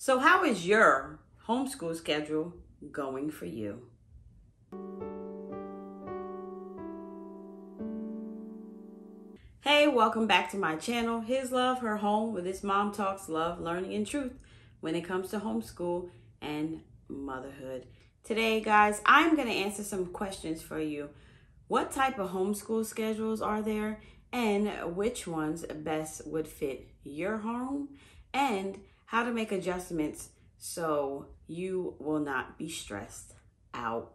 So how is your homeschool schedule going for you? Hey, welcome back to my channel, His Love, Her Home, where this mom talks love, learning, and truth when it comes to homeschool and motherhood. Today, guys, I'm going to answer some questions for you. What type of homeschool schedules are there, and which ones best would fit your home, and how to make adjustments so you will not be stressed out.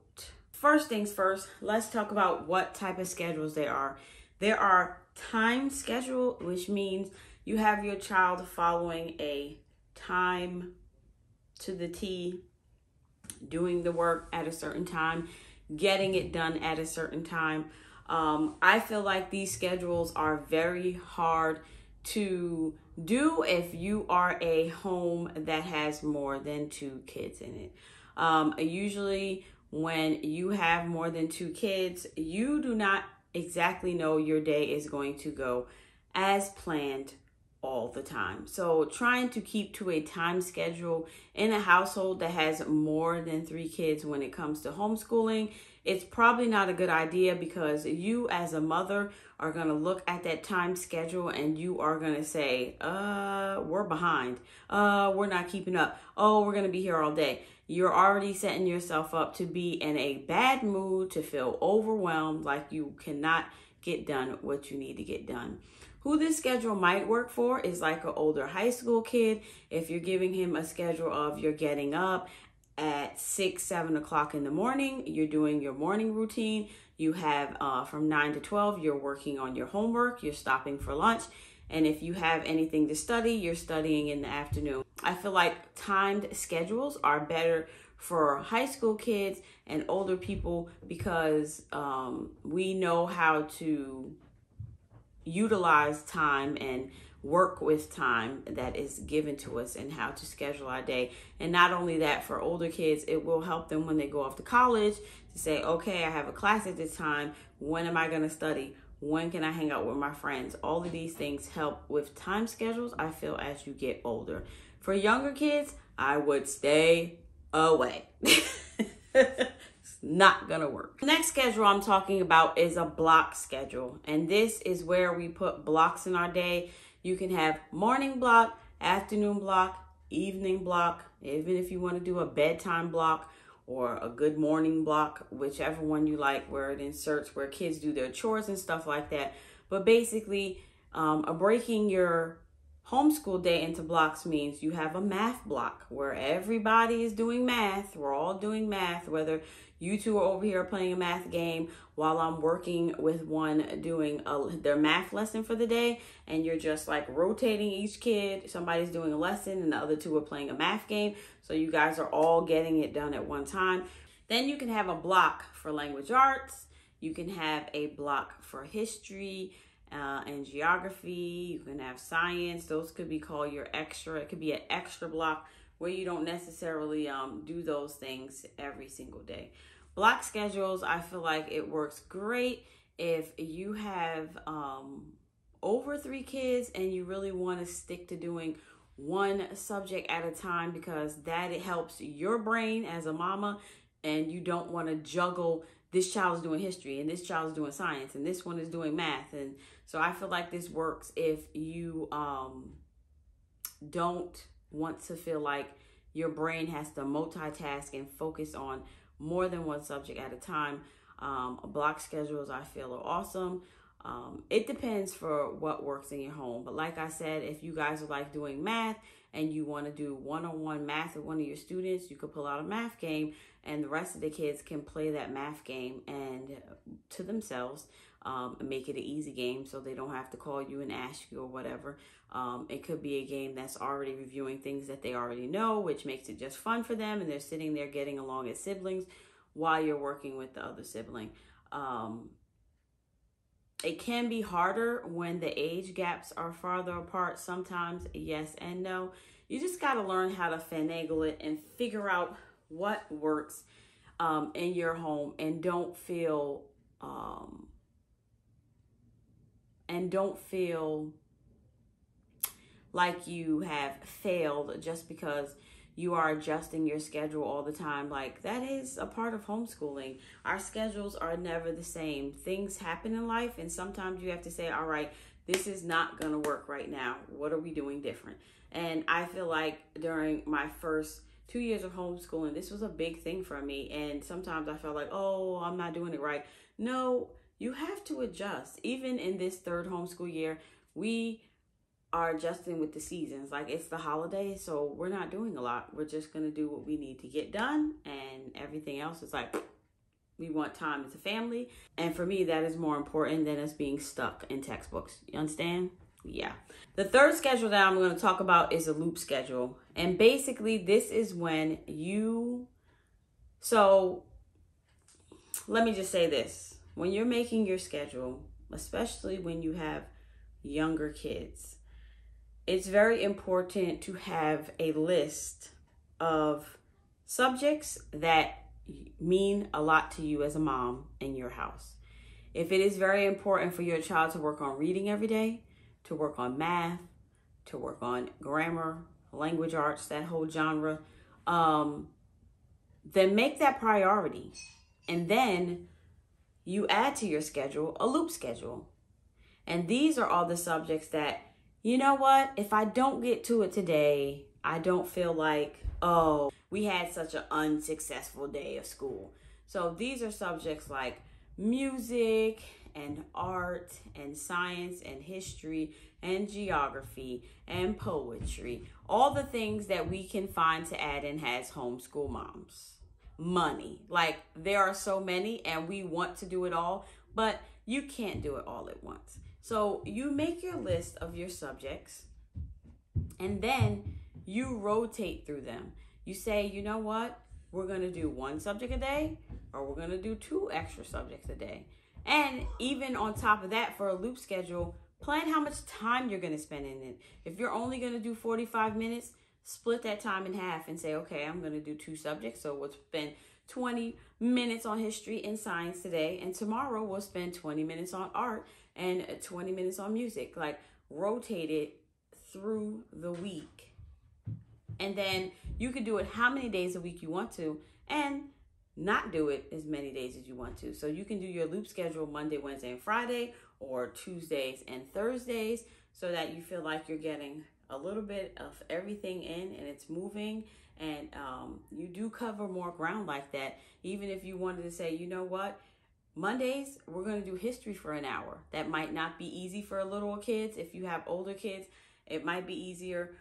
First things first, let's talk about what type of schedules there are. There are time schedule, which means you have your child following a time to the T, doing the work at a certain time, getting it done at a certain time. I feel like these schedules are very hard to do if you are a home that has more than 2 kids in it. Usually when you have more than 2 kids, you do not exactly know your day is going to go as planned all the time. So trying to keep to a time schedule in a household that has more than 3 kids when it comes to homeschooling, it's probably not a good idea, because you as a mother are going to look at that time schedule and you are going to say, we're behind. We're not keeping up. Oh, we're going to be here all day. You're already setting yourself up to be in a bad mood, to feel overwhelmed, like you cannot get done what you need to get done. Who this schedule might work for is like an older high school kid. If you're giving him a schedule of you're getting up at 6, 7 o'clock in the morning, you're doing your morning routine. You have from 9 to 12, you're working on your homework, you're stopping for lunch. And if you have anything to study, you're studying in the afternoon. I feel like timed schedules are better for high school kids and older people, because we know how to utilize time and work with time that is given to us, and how to schedule our day. And not only that, for older kids, it will help them when they go off to college to say, okay, I have a class at this time. When am I going to study? When can I hang out with my friends? All of these things help with time schedules, I feel, as you get older. For younger kids, I would stay away. It's not gonna work. The next schedule I'm talking about is a block schedule. And this is where we put blocks in our day. You can have morning block, afternoon block, evening block, even if you want to do a bedtime block or a good morning block, whichever one you like, where it inserts where kids do their chores and stuff like that. But basically, breaking your homeschool day into blocks means you have a math block where everybody is doing math. We're all doing math, whether you two are over here playing a math game while I'm working with one doing their math lesson for the day, and you're just like rotating each kid. Somebody's doing a lesson and the other 2 are playing a math game. So you guys are all getting it done at one time. Then you can have a block for language arts. You can have a block for history and geography. You can have science. Those could be called your extra. It could be an extra block where you don't necessarily do those things every single day. Block schedules, I feel like it works great if you have over 3 kids and you really want to stick to doing one subject at a time, because that it helps your brain as a mama, and you don't want to juggle. This child's doing history and this child's doing science and this one is doing math. And so I feel like this works if you don't want to feel like your brain has to multitask and focus on more than one subject at a time. Block schedules, I feel, are awesome. It depends for what works in your home. But like I said, if you guys are like doing math and you want to do one-on-one math with one of your students, you could pull out a math game and the rest of the kids can play that math game and to themselves, make it an easy game so they don't have to call you and ask you or whatever. It could be a game that's already reviewing things that they already know, which makes it just fun for them, and they're sitting there getting along as siblings while you're working with the other sibling. It can be harder when the age gaps are farther apart sometimes, yes and no. You just got to learn how to finagle it and figure out what works in your home, and don't feel like you have failed just because you are adjusting your schedule all the time. Like, that is a part of homeschooling. Our schedules are never the same. Things happen in life, and sometimes you have to say, all right, this is not going to work right now. What are we doing different? And I feel like during my first 2 years of homeschooling, this was a big thing for me. And sometimes I felt like, oh, I'm not doing it right. No, you have to adjust. Even in this third homeschool year, we are adjusting with the seasons. Like, it's the holidays, so we're not doing a lot. We're just going to do what we need to get done, and everything else is like, we want time as a family. And for me, that is more important than us being stuck in textbooks. You understand? Yeah. The third schedule that I'm going to talk about is a loop schedule. And basically, this is when so let me just say this. When you're making your schedule, especially when you have younger kids, it's very important to have a list of subjects that mean a lot to you as a mom in your house. If it is very important for your child to work on reading every day, to work on math, to work on grammar, language arts, that whole genre, then make that priority. And then you add to your schedule a loop schedule. And these are all the subjects that, you know what, if I don't get to it today, I don't feel like, oh, we had such an unsuccessful day of school. So these are subjects like music and art and science and history and geography and poetry. All the things that we can find to add in as homeschool moms. Money. Like, there are so many and we want to do it all, but you can't do it all at once. So you make your list of your subjects and then you rotate through them. You say, you know what? We're going to do one subject a day, or we're going to do 2 extra subjects a day. And even on top of that, for a loop schedule, plan how much time you're going to spend in it. If you're only going to do 45 minutes, split that time in half and say, okay, I'm going to do 2 subjects. So we'll spend 20 minutes on history and science today. And tomorrow we'll spend 20 minutes on art and 20 minutes on music. Like, rotate it through the week. And then you can do it how many days a week you want to, and not do it as many days as you want to. So you can do your loop schedule Monday, Wednesday, and Friday, or Tuesdays and Thursdays, so that you feel like you're getting a little bit of everything in and it's moving. And you do cover more ground like that. Even if you wanted to say, you know what, Mondays, we're going to do history for an hour. That might not be easy for little kids. If you have older kids, it might be easier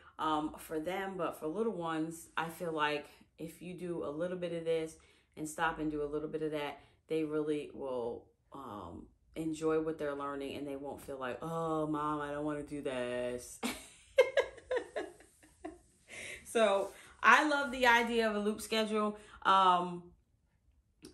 for them, but for little ones, I feel like if you do a little bit of this and stop and do a little bit of that, they really will enjoy what they're learning, and they won't feel like, oh, Mom, I don't want to do this. So I love the idea of a loop schedule. I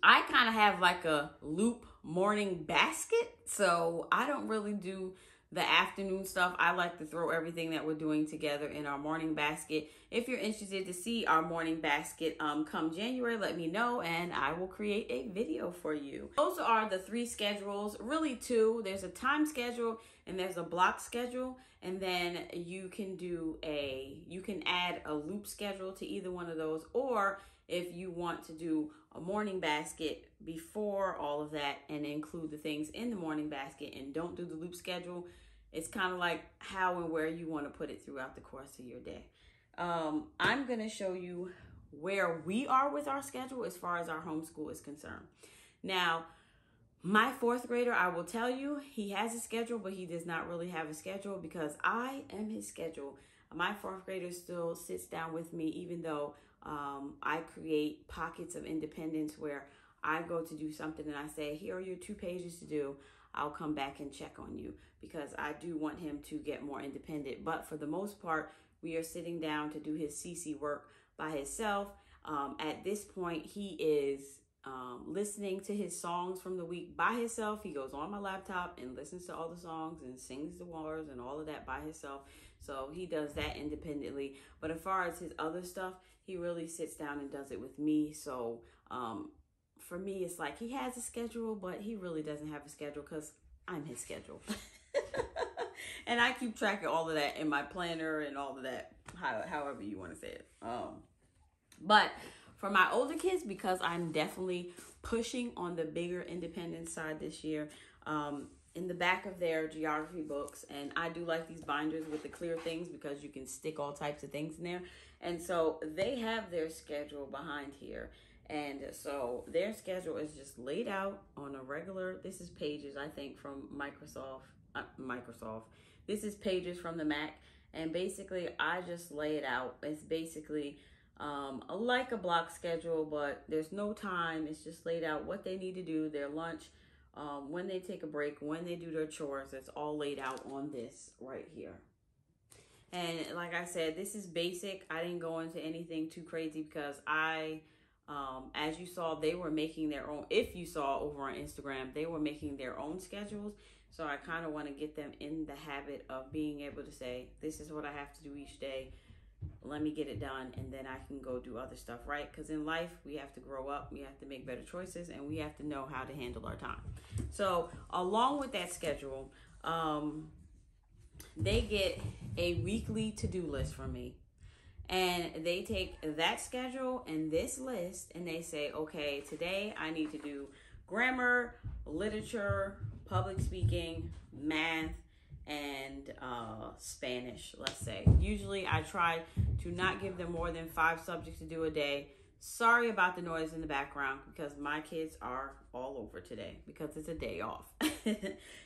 kind of have like a loop morning basket, so I don't really do the afternoon stuff. I like to throw everything that we're doing together in our morning basket. If you're interested to see our morning basket come January, let me know and I will create a video for you. Those are the 3 schedules, really 2. There's a time schedule and there's a block schedule, and then you can add a loop schedule to either one of those, or if you want to do a morning basket before all of that and include the things in the morning basket and don't do the loop schedule, it's kind of like how and where you want to put it throughout the course of your day. I'm going to show you where we are with our schedule as far as our homeschool is concerned. Now, my 4th grader, I will tell you, he has a schedule, but he does not really have a schedule because I am his schedule. My 4th grader still sits down with me, even though I create pockets of independence where I go to do something and I say, here are your 2 pages to do. I'll come back and check on you, because I do want him to get more independent. But for the most part, we are sitting down to do his CC work by himself. At this point, he is listening to his songs from the week by himself. He goes on my laptop and listens to all the songs and sings the words and all of that by himself. So he does that independently. But as far as his other stuff, he really sits down and does it with me. So for me, it's like he has a schedule, but he really doesn't have a schedule because I'm his schedule. And I keep track of all of that in my planner and all of that, however you want to say it. But for my older kids, because I'm definitely pushing on the bigger independent side this year, in the back of their geography books, and I do like these binders with the clear things because you can stick all types of things in there. And so they have their schedule behind here. And so their schedule is just laid out on a regular, this is Pages, I think, from Microsoft. This is Pages from the Mac. And basically, I just lay it out. It's basically like a block schedule, but there's no time. It's just laid out what they need to do, their lunch, when they take a break, when they do their chores. It's all laid out on this right here. And like I said, this is basic. I didn't go into anything too crazy because as you saw, they were making their own. If you saw over on Instagram, they were making their own schedules. So I kind of want to get them in the habit of being able to say, this is what I have to do each day. Let me get it done, and then I can go do other stuff, right? Because in life, we have to grow up, we have to make better choices, and we have to know how to handle our time. So along with that schedule, they get a weekly to-do list from me. And they take that schedule and this list, and they say, okay, today I need to do grammar, literature, public speaking, math, and Spanish, let's say. Usually I try to not give them more than 5 subjects to do a day. Sorry about the noise in the background because my kids are all over today because it's a day off.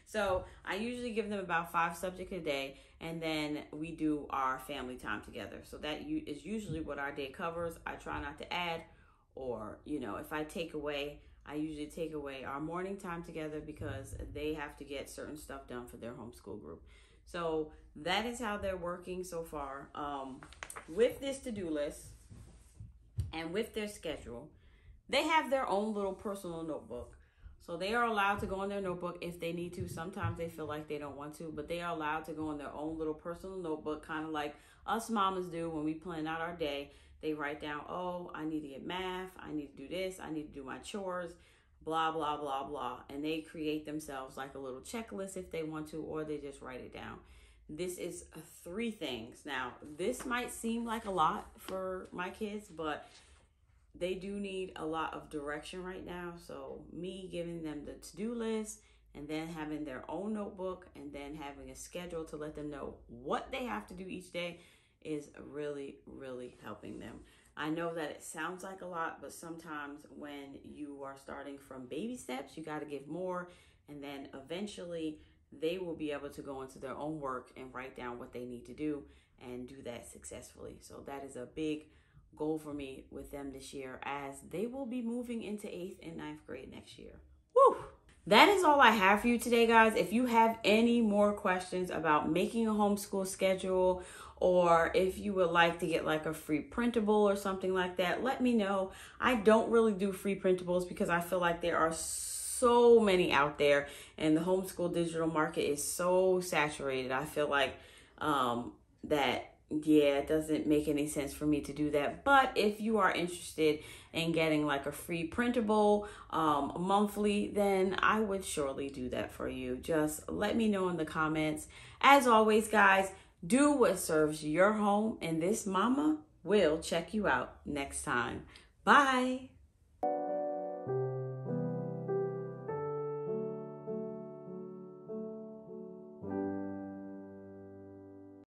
So I usually give them about 5 subjects a day, and then we do our family time together. So that is usually what our day covers. I try not to add, or, if I take away, I usually take away our morning time together because they have to get certain stuff done for their homeschool group. So that is how they're working so far. With this to-do list and with their schedule, they have their own little personal notebook. So they are allowed to go in their notebook if they need to. Sometimes they feel like they don't want to, but they are allowed to go in their own little personal notebook, kind of like us mamas do when we plan out our day. They write down, oh, I need to get math, I need to do this, I need to do my chores, blah, blah, blah, blah. And they create themselves like a little checklist if they want to, or they just write it down. This is 3 things. Now, this might seem like a lot for my kids, but they do need a lot of direction right now. So me giving them the to-do list and then having their own notebook and then having a schedule to let them know what they have to do each day is really, really helping them. I know that it sounds like a lot, but sometimes when you are starting from baby steps, you got to give more, and then eventually they will be able to go into their own work and write down what they need to do and do that successfully. So that is a big goal for me with them this year, as they will be moving into 8th and 9th grade next year. Woo! That is all I have for you today, guys. If you have any more questions about making a homeschool schedule, or if you would like to get like a free printable or something like that, let me know. I don't really do free printables because I feel like there are so many out there, and the homeschool digital market is so saturated. I feel like it doesn't make any sense for me to do that. But if you are interested in getting like a free printable monthly, then I would surely do that for you. Just let me know in the comments. As always, guys, do what serves your home, and this mama will check you out next time. Bye.